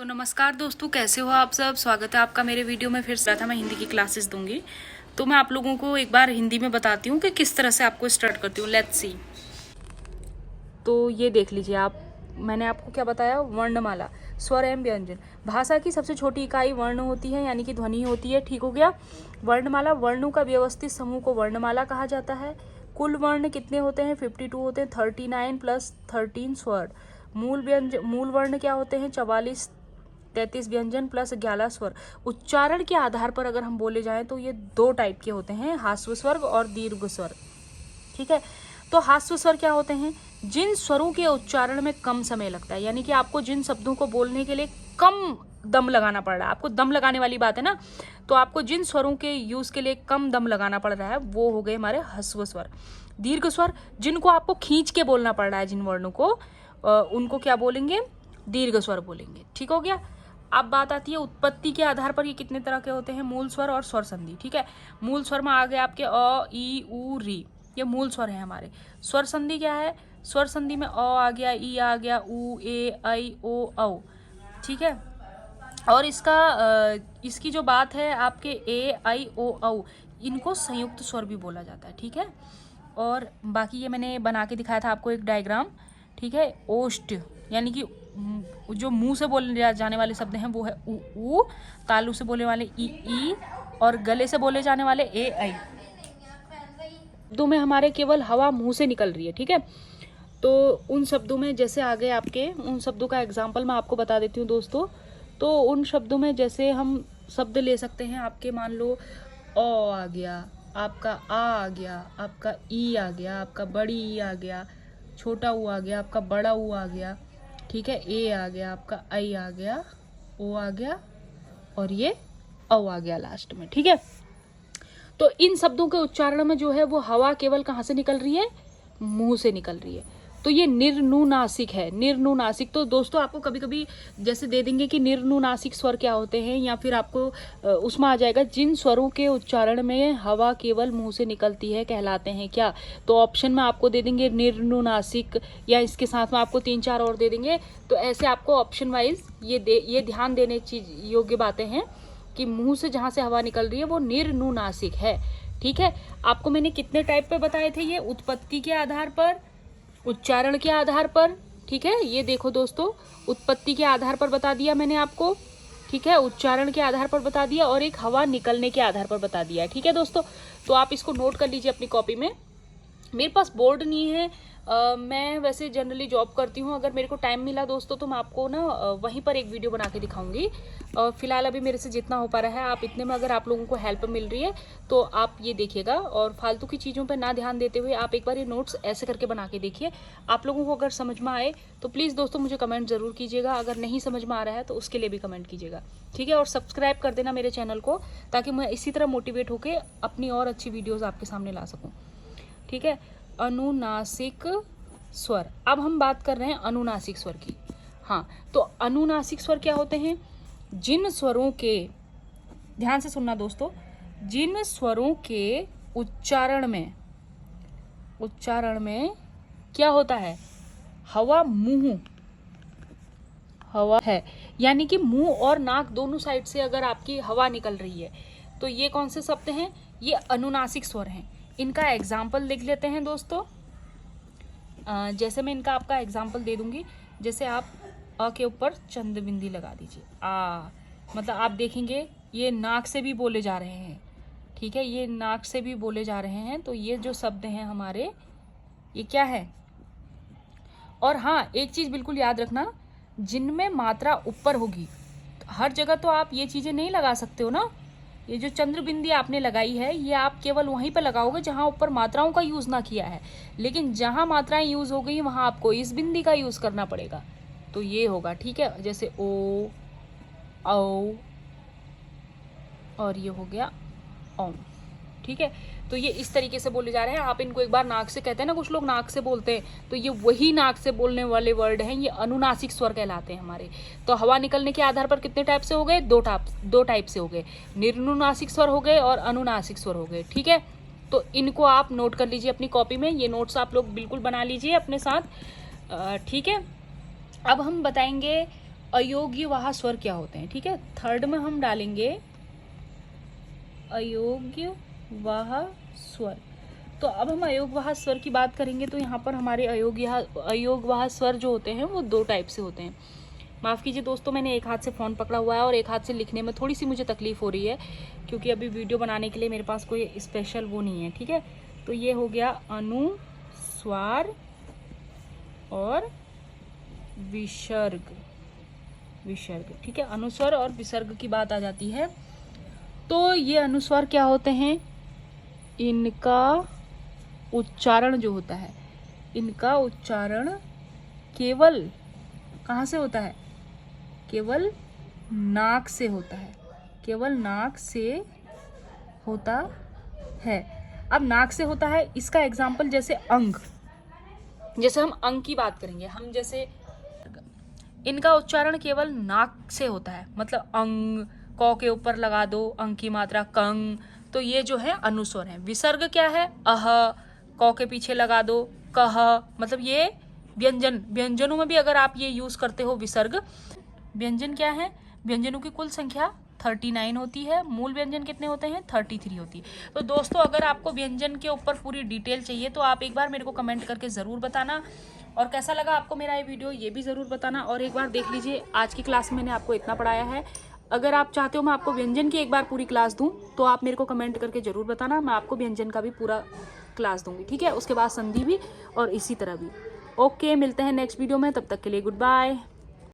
तो नमस्कार दोस्तों, कैसे हो आप सब। स्वागत है आपका मेरे वीडियो में। फिर से था मैं हिंदी की क्लासेस दूंगी, तो मैं आप लोगों को एक बार हिंदी में बताती हूँ कि किस तरह से आपको स्टार्ट करती हूँ। Let's see. तो ये देख लीजिए आप, मैंने आपको क्या बताया, वर्णमाला, स्वर एवं व्यंजन। भाषा की सबसे छोटी इकाई वर्ण होती है, यानी कि ध्वनि होती है। ठीक हो गया। वर्णमाला, वर्णों का व्यवस्थित समूह को वर्णमाला कहा जाता है। कुल वर्ण कितने होते हैं? 52 होते हैं। 39 प्लस 13 स्वर। मूल वर्ण क्या होते हैं? 44। 33 व्यंजन प्लस 11 स्वर। उच्चारण के आधार पर अगर हम बोले जाएं तो ये दो टाइप के होते हैं, हास्व स्वर और दीर्घ स्वर। ठीक है। तो हास्य स्वर क्या होते हैं? जिन स्वरों के उच्चारण में कम समय लगता है, यानी कि आपको जिन शब्दों को बोलने के लिए कम दम लगाना पड़ रहा है, आपको दम लगाने वाली बात है ना, तो आपको जिन स्वरों के यूज के लिए कम दम लगाना पड़ रहा है वो हो गए हमारे ह्रस्व स्वर। दीर्घ स्वर, जिनको आपको खींच के बोलना पड़ रहा है, जिन वर्णों को, उनको क्या बोलेंगे? दीर्घ स्वर बोलेंगे। ठीक हो गया। अब बात आती है उत्पत्ति के आधार पर ये कितने तरह के होते हैं? मूल स्वर और स्वर संधि। ठीक है। मूल स्वर में आ गए आपके अ, ई, उ, री, ये मूल स्वर है हमारे। स्वर संधि क्या है? स्वर संधि में अ आ गया, ई आ गया, उ, ए, ऐ, ओ, औ। ठीक है। और इसकी जो बात है आपके ए, ऐ, ओ, औ, इनको संयुक्त स्वर भी बोला जाता है। ठीक है। और बाकी ये मैंने बना के दिखाया था आपको एक डायग्राम। ठीक है। ओष्ठ, यानी कि जो मुंह से बोले जाने वाले शब्द हैं वो है उ, ऊ, तालु से बोलने वाले ई, और गले से बोले जाने वाले ए, ऐ। शब्दों में हमारे केवल हवा मुंह से निकल रही है। ठीक है। तो उन शब्दों में जैसे आ गए आपके, उन शब्दों का एग्जाम्पल मैं आपको बता देती हूँ दोस्तों। तो उन शब्दों में जैसे हम शब्द ले सकते हैं आपके, मान लो अ आ गया, आपका आ गया, आपका ई आ गया, आपका बड़ी ई आ गया, छोटा ऊ आ गया, आपका बड़ा ऊ आ गया। ठीक है। ए आ गया, आपका ऐ आ गया, ओ आ गया, और ये औ आ गया लास्ट में। ठीक है। तो इन शब्दों के उच्चारण में जो है वो हवा केवल कहाँ से निकल रही है? मुंह से निकल रही है। तो ये निर्नुनासिक है। निर्नुनासिक, तो दोस्तों आपको कभी कभी जैसे दे देंगे कि निर्नुनासिक स्वर क्या होते हैं, या फिर आपको उसमें आ जाएगा जिन स्वरों के उच्चारण में हवा केवल मुंह से निकलती है कहलाते हैं क्या। तो ऑप्शन में आपको दे देंगे निर्नुनासिक, या इसके साथ में आपको 3-4 और दे देंगे। तो ऐसे आपको ऑप्शन वाइज ये ध्यान देने चीज योग्य बातें हैं कि मुंह से जहां से हवा निकल रही है वो निर्नुनासिक है। ठीक है। आपको मैंने कितने टाइप पे बताए थे? ये उत्पत्ति के आधार पर, उच्चारण के आधार पर। ठीक है। ये देखो दोस्तों, उत्पत्ति के आधार पर बता दिया मैंने आपको। ठीक है। उच्चारण के आधार पर बता दिया, और एक हवा निकलने के आधार पर बता दिया है। ठीक है दोस्तों, तो आप इसको नोट कर लीजिए अपनी कॉपी में। मेरे पास बोर्ड नहीं है। मैं वैसे जनरली जॉब करती हूँ। अगर मेरे को टाइम मिला दोस्तों तो मैं आपको ना वहीं पर एक वीडियो बना के दिखाऊंगी। फिलहाल अभी मेरे से जितना हो पा रहा है, आप इतने में अगर आप लोगों को हेल्प मिल रही है तो आप ये देखिएगा, और फालतू की चीज़ों पर ना ध्यान देते हुए आप एक बार ये नोट्स ऐसे करके बना के देखिए। आप लोगों को अगर समझ में आए तो प्लीज़ दोस्तों मुझे कमेंट ज़रूर कीजिएगा। अगर नहीं समझ में आ रहा है तो उसके लिए भी कमेंट कीजिएगा। ठीक है। और सब्सक्राइब कर देना मेरे चैनल को, ताकि मैं इसी तरह मोटिवेट होकर अपनी और अच्छी वीडियोज़ आपके सामने ला सकूँ। ठीक है। अनुनासिक स्वर, अब हम बात कर रहे हैं अनुनासिक स्वर की। हाँ, तो अनुनासिक स्वर क्या होते हैं? जिन स्वरों के, ध्यान से सुनना दोस्तों, जिन स्वरों के उच्चारण में क्या होता है? हवा है, यानी कि मुंह और नाक दोनों साइड से अगर आपकी हवा निकल रही है तो ये कौन से शब्द हैं? ये अनुनासिक स्वर हैं। इनका एग्जाम्पल लिख लेते हैं दोस्तों। जैसे मैं इनका आपका एग्जाम्पल दे दूंगी। जैसे आप अ के ऊपर चंद बिंदी लगा दीजिए, आ, मतलब आप देखेंगे ये नाक से भी बोले जा रहे हैं। ठीक है। ये नाक से भी बोले जा रहे हैं। तो ये जो शब्द हैं हमारे, ये क्या है? और हाँ, एक चीज बिल्कुल याद रखना, जिनमें मात्रा ऊपर होगी, हर जगह तो आप ये चीजें नहीं लगा सकते हो ना। ये जो चंद्र बिंदी आपने लगाई है, ये आप केवल वहीं पर लगाओगे जहां ऊपर मात्राओं का यूज ना किया है। लेकिन जहां मात्राएं यूज हो गई वहां आपको इस बिंदी का यूज करना पड़ेगा। तो ये होगा। ठीक है। जैसे ओ, औ, और ये हो गया औ। ठीक है। तो ये इस तरीके से बोले जा रहे हैं। आप इनको एक बार नाक से, कहते हैं ना कुछ लोग नाक से बोलते हैं, तो ये वही नाक से बोलने वाले वर्ड हैं। ये अनुनासिक स्वर कहलाते हैं हमारे। तो हवा निकलने के आधार पर कितने टाइप से हो गए? दो टाइप से हो गए। निर्नुनासिक स्वर हो गए और अनुनासिक स्वर हो गए। ठीक है। तो इनको आप नोट कर लीजिए अपनी कॉपी में। ये नोट्स आप लोग बिल्कुल बना लीजिए अपने साथ। ठीक है। अब हम बताएंगे अयोग्यवाह स्वर क्या होते हैं, ठीक है। थर्ड में हम डालेंगे अयोग्यवाह स्वर। तो अब हम अयोग्यवाह स्वर की बात करेंगे तो यहाँ पर हमारे अयोग्यवाह स्वर जो होते हैं वो दो टाइप से होते हैं। माफ़ कीजिए दोस्तों, मैंने एक हाथ से फ़ोन पकड़ा हुआ है और एक हाथ से लिखने में थोड़ी सी मुझे तकलीफ़ हो रही है, क्योंकि अभी वीडियो बनाने के लिए मेरे पास कोई स्पेशल वो नहीं है, ठीक है। तो ये हो गया अनुस्वार और विसर्ग, ठीक है। अनुस्वर और विसर्ग की बात आ जाती है। तो ये अनुस्वार क्या होते हैं, इनका उच्चारण जो होता है, इनका उच्चारण केवल कहाँ से होता है, केवल नाक से होता है, केवल नाक से होता है। अब नाक से होता है, इसका एग्जाम्पल जैसे अंग, जैसे हम अंग की बात करेंगे, हम जैसे इनका उच्चारण केवल नाक से होता है, मतलब अंग, क के ऊपर लगा दो अंग की मात्रा कंग, तो ये जो है अनुस्वर है। विसर्ग क्या है, अह, क के पीछे लगा दो कह, मतलब ये व्यंजनों में भी अगर आप ये यूज करते हो विसर्ग। व्यंजन क्या है, व्यंजनों की कुल संख्या 39 होती है, मूल व्यंजन कितने होते हैं, 33 होती है। तो दोस्तों अगर आपको व्यंजन के ऊपर पूरी डिटेल चाहिए तो आप एक बार मेरे को कमेंट करके ज़रूर बताना, और कैसा लगा आपको मेरा ये वीडियो ये भी ज़रूर बताना। और एक बार देख लीजिए, आज की क्लास में मैंने आपको इतना पढ़ाया है। अगर आप चाहते हो मैं आपको व्यंजन की एक बार पूरी क्लास दूँ तो आप मेरे को कमेंट करके ज़रूर बताना, मैं आपको व्यंजन का भी पूरा क्लास दूँगी, ठीक है। उसके बाद संधि भी और इसी तरह भी। ओके, मिलते हैं नेक्स्ट वीडियो में, तब तक के लिए गुड बाय।